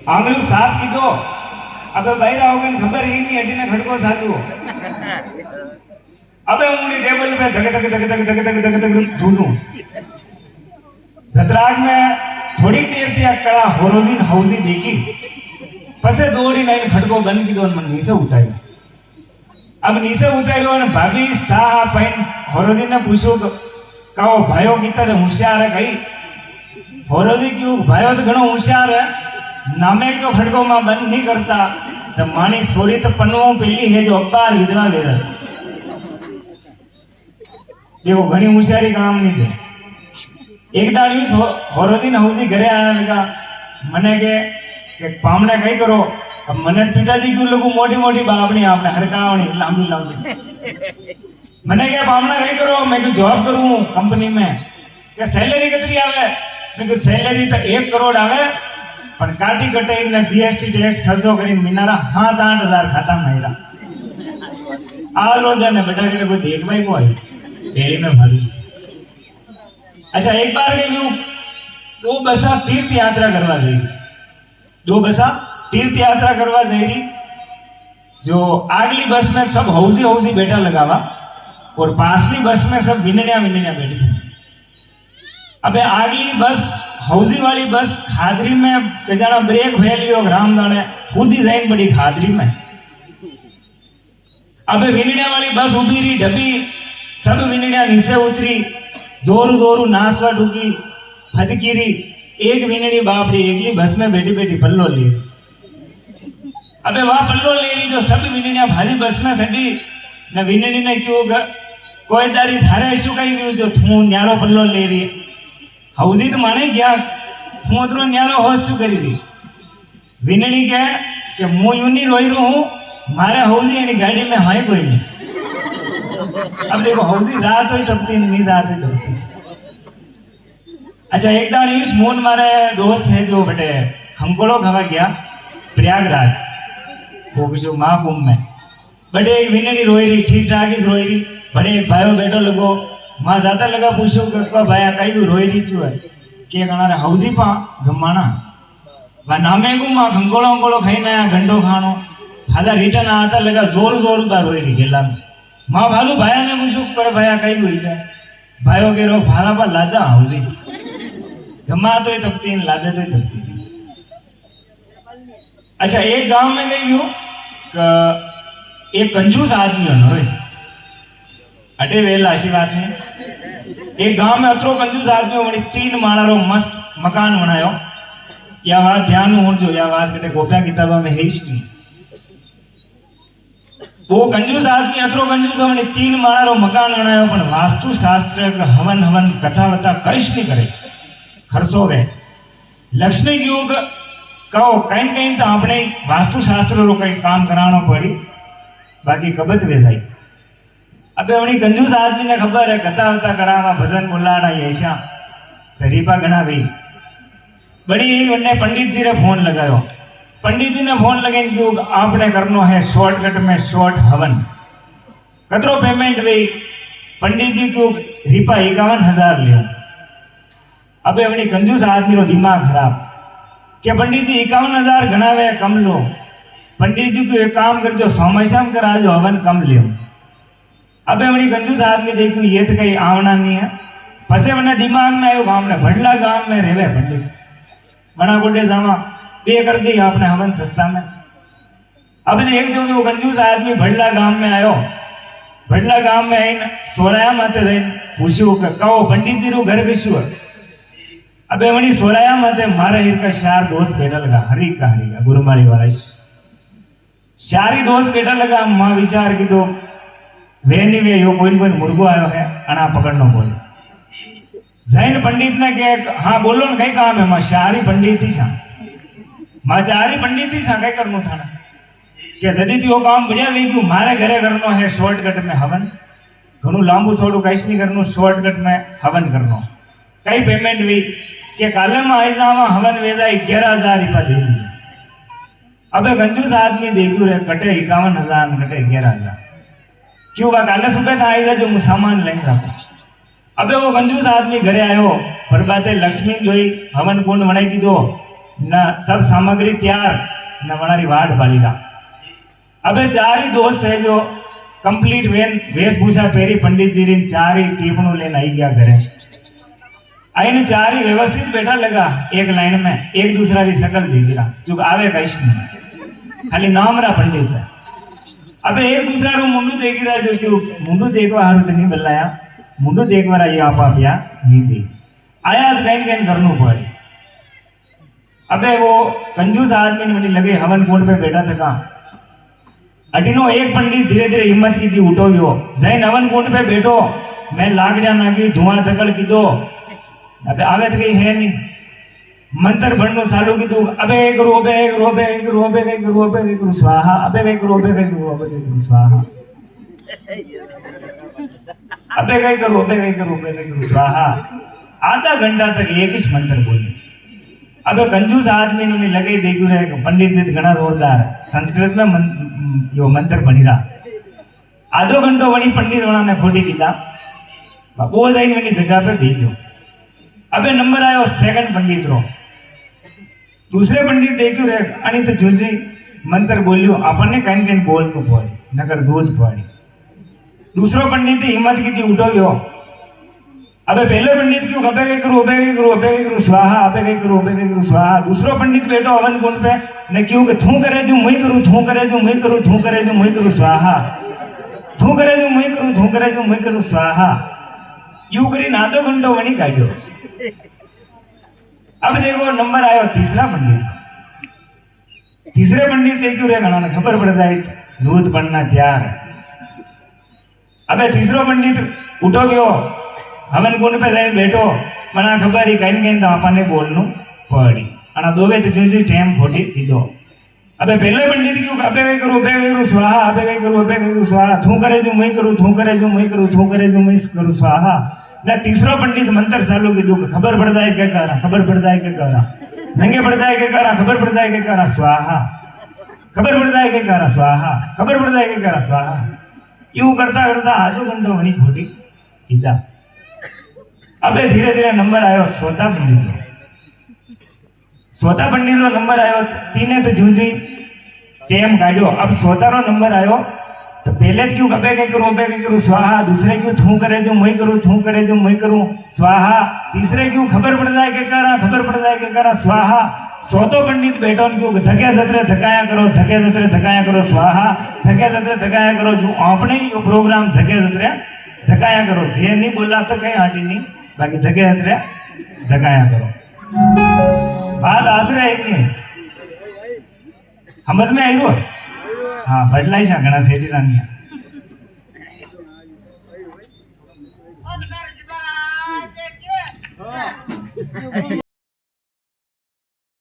आंगलू साफ की दो अबे बहरा हो गए खबर ही नहीं हटी ने खड़को साधु अबे उंगली टेबल पे धक धक धक धक धक धक धक धक धूजू जतराग में थोड़ी देर थी कड़ा होरोजीन हाउसी देखी पसे दौड़ी लाइन खड़को बंद की दो मन नीचे उतारी अब नीचे उतारी और भाभी साह पहन होरोजी ने पूछो कहो भाइयों की तरह होशियार है कहीं होरोजी क्यों भाइयों तो घणो होशियार है नामे जो खड़को मां बंद नहीं करता तो मानी सोरी तो पन्नो पहली है जो अखबार विधवा वेदा देखो घनी होशियारी काम नहीं दे एक दाड़ी होरोजी ने हौजी घरे आया लगा मने के पामने कई करो अब मने पिताजी क्यों लोगों मोटी मोटी बापनी आपने हरकावनी लांबी लांबी मने क्या पामना कई करो मैं क्यों जॉब करूं कंपनी में क्या सैलरी कितनी आवे मैं क्यों सैलरी तो 1 करोड़ आवे पर काटी कटाई ने जीएसटी टैक्स खर्चो करी मिनारा 7-8 खाता मेरा आज रोज ने बेटा के कोई देख भाई को आई डेली में भरी अच्छा एक बार गई दो बसा तीर्थ यात्रा करवा गई दो बसा तीर्थ यात्रा करवा गई जो आगली बस में सब हौजी हौजी बैठा लगावा और पासली बस में सब विननिया विननिया बैठी थी अबे आगली बस हौजी वाली बस खादरी में कजाना ब्रेक फैलियो रामदाने कूदी जाइन बड़ी खादरी में अबे विननिया वाली बस उभी रही ढबी सब विननिया नीचे उतरी जोरू जोरू नाचवा ढूकी फदकीरी एक विननी बापड़ी एकली बस में बैठी बैठी पल्लो ली अबे वहां पल्लो ले रही जो सब विननिया भाजी बस में सड़ी न विननी ने क्यों कोई दारी थारे ऐसु कहीं गयो जो थू न्यारो पल्लो ले रही हौजी तो माने क्या थू उतरो न्यारो होश चु करी दी विननी के कि मु यूनी रोई रो हूं मारे हौजी एनी गाड़ी में हाय कोई नहीं अब देखो हौजी रात हुई तपती नहीं रात हुई तपती अच्छा एक दान इस मून मारे दोस्त है जो बटे खमकोड़ो खवा गया प्रयागराज वो किसी महाकुंभ में बड़े एक विननी रोई रही ठीक ठाक ही रोई रही बड़े एक भाइयों बैठो लगो मां जाता लगा पूछो कि भाया कई भी रोई रही छू है कि कणारे हौजी पा गमाना वा नामे को मां खंगोड़ो अंगोड़ो खाई ना घंटो खानो फादा रिटर्न आता लगा जोर जोर का रोई रही गेला में मां भालू भाया ने पूछो पर भाया कई हुई है भाइयों के रो फादा पर लादा हौजी गमा तो तपती लादे तो तपती अच्छा एक गांव में गई हूं एक कंजूस आदमी है अटे वेला ऐसी बात नहीं एक गांव में अतरो कंजूस आदमी हो 3 माला रो मस्त मकान बनायो या बात ध्यान हो जो या बात कटे गोप्या किताबा में है ही नहीं वो कंजूस आदमी अतरो कंजूस हो 3 माला रो मकान बनायो पण वास्तु शास्त्र का हवन हवन कथा वथा कश नहीं करे खर्चो गए लक्ष्मी की योग कहो कहीं कहीं तो अपने वास्तु शास्त्र रो कहीं काम कराना पड़ी बाकी कबत वेदाई अबे उन्हीं कंजूस आदमी ने खबर है कथा वथा करावा भजन बोलाड़ा ऐसा तरीपा गणा भाई बड़ी उन्हें पंडित जी ने फोन लगायो पंडित जी ने फोन लगे कि आपने करनो है शॉर्टकट में शॉर्ट हवन कतरो पेमेंट भाई पंडित जी को रिपा 51,000 लियो अबे उन्हीं कंजूस आदमी रो दिमाग खराब क्या पंडित जी 51,000 गणावे कम लो पंडित जी को एक काम कर जो सोमशाम करा जो हवन कम लियो अबे उन्हीं कंजूस आदमी देखो ये तो कहीं आवना नहीं है पसे मैंने दिमाग में आयो गांव में भडला गांव में रेवे पंडित बना गोडे जावा पे कर दी आपने हवन सस्ता में अब एक जो वो कंजूस आदमी भडला गांव में आयो भडला गांव में आईन सोराया माते रहीन पूछ्यो कि कहो पंडित जी रो घर कशु है अबे वणी सोराया माते मारे हिर का 4 दोस्त बैठा लगा हरी का गुरुमारी वाला 4 दोस्त बैठा लगा मां विचार की तो वे नहीं वे यो कोई मुर्गो आयो है अना पकड़नो बोले जैन पंडित ने के हाँ बोलो न कई काम है मां 4 पंडित ही सा मां 4 पंडित ही सा कई करनो था के जदी तो काम बढ़िया वे क्यों मारे घरे करनो है शॉर्टकट में हवन घणो लांबू सोडू कईस नहीं करनो शॉर्टकट में हवन करनो कई पेमेंट भी के काले में आई जावा हवन वेदा 11,000 रुपया दे दीजिए अबे कंजूस आदमी देखू रे कटे 51,000 कटे 11,000 क्यों बा काले सुबह था आई जो सामान लेंगे अबे वो कंजूस आदमी घरे आयो पर बाते लक्ष्मी जोई हवन कुंड बनाई दीधो न सब सामग्री तैयार न वनारी वाट बालीला। अबे चार ही दोस्त है जो कंप्लीट वेशभूषा पहरी पंडित जी री चार ही टीपणों लेने आई गया घरे। आईने चार ही व्यवस्थित बैठा लगा एक लाइन में, एक दूसरा री शकल देख रहा, चूक आवे कहीं नहीं, खाली नाम रा पंडित है। अबे एक दूसरा रो मुंडू देख रहा, जो क्यों मुंडू देखवा हारू तो नहीं बल्लाया, मुंडू देखवा रहा ये आप या नहीं दे आया तो कहीं कहीं करनो पड़े। अबे वो कंजूस आदमी ने लगे हवन कुंड पे बैठा था, अटीनो एक पंडित धीरे धीरे हिम्मत की थी उठो यो जैन हवन कुंड पे बैठो, मैं लागड़िया नागी धुआं धकड़ की दो। अबे आवे तो कहीं है नहीं, मंत्र बननो चालू की दो। अबे एक रो अबे एक रो अबे एक रो अबे एक रो अबे एक रो स्वाहा, अबे एक रो अबे एक रो अबे एक रो स्वाहा, अबे कई करो अबे कई करो अबे कई करो स्वाहा। आधा घंटा तक एक ही मंत्र बोले। अबे कंजूस आदमी ने लगे देखू रहे पंडित जी घना जोरदार संस्कृत में यो मंत्र बनी रहा। आधो घंटो वही पंडित वना ने फोटी कीधा, वो जाइन वनी जगह पे भेजो। अबे नंबर आयो सेकंड पंडित रो, दूसरे पंडित देखू रहे अनित जुजी मंत्र बोलियो अपन ने कहीं कहीं बोल को पड़े नगर जोत पड़े। दूसरो पंडित हिम्मत की थी उठो यो। अबे पहले पंडित क्यों अबे कई करो अबे कई करो अबे कई करो स्वाहा, अबे कई करो अबे कई करो स्वाहा। दूसरो पंडित बैठो हवन कुंड पे ने क्यों कि थू करे जो मुई करूं, थू करे जो मुई करूं, थू करे जो मुई करूं स्वाहा, थू करे जो मुई करूं, थू करे जो मुई करूं स्वाहा। यूं करी आधो घंटो वनी काढ़ो। अब देखो नंबर आयो तीसरा पंडित। तीसरे पंडित देखो रे घना खबर पड़ जाए जूत बनना तैयार। अबे तीसरो पंडित उठो गयो हवन कुंड पे जाए बैठो, मना खबर ही कहीं कहीं तो आपने बोलनु पड़ी अना दोवे तो जो टाइम फोटी कीधो। अबे पहले पंडित क्यों अबे कई करो स्वाहा, अबे कई करो स्वाहा, थू करे जो मुई करूं, थू करे जो मुई करूं, थू करे जो मुई करूं स्वाहा। ना तीसरो पंडित मंत्र चालू कीधु खबर पड़ जाए क्या करा, खबर पड़ जाए क्या करा, नंगे पड़ जाए क्या करा, खबर पड़ जाए क्या करा स्वाहा, खबर पड़ जाए क्या करा स्वाहा, खबर पड़ जाए क्या करा स्वाहा। यूं करता करता आधो घंटो वनी खोटी कीधा। अबे धीरे धीरे नंबर आयो सोता पंडित रो। सोता पंडित रो नंबर आयो, तीने तो जूझी टेम काढ़ो। अब सोता रो नंबर आयो तो पहले क्यों अबे कई करो स्वाहा, दूसरे क्यों थू करे जो मुई करूं, थू करे जो मुई करूं स्वाहा, तीसरे क्यों खबर पड़ जाए क्या करा, खबर पड़ जाए क्या करा स्वाहा। सोतो पंडित बैठो क्यों धके जतरे धकाया करो, धके जतरे धकाया करो स्वाहा, धके जतरे धकाया करो। जो आपने यो प्रोग्राम धके जतरे धकाया करो, जे नहीं बोला तो कहीं आटी नहीं, बाकी धके जतरे धकाया करो। बात आसरे एक नहीं समझ में आई रो। हाँ बदलाई शा घना सेठी रानिया।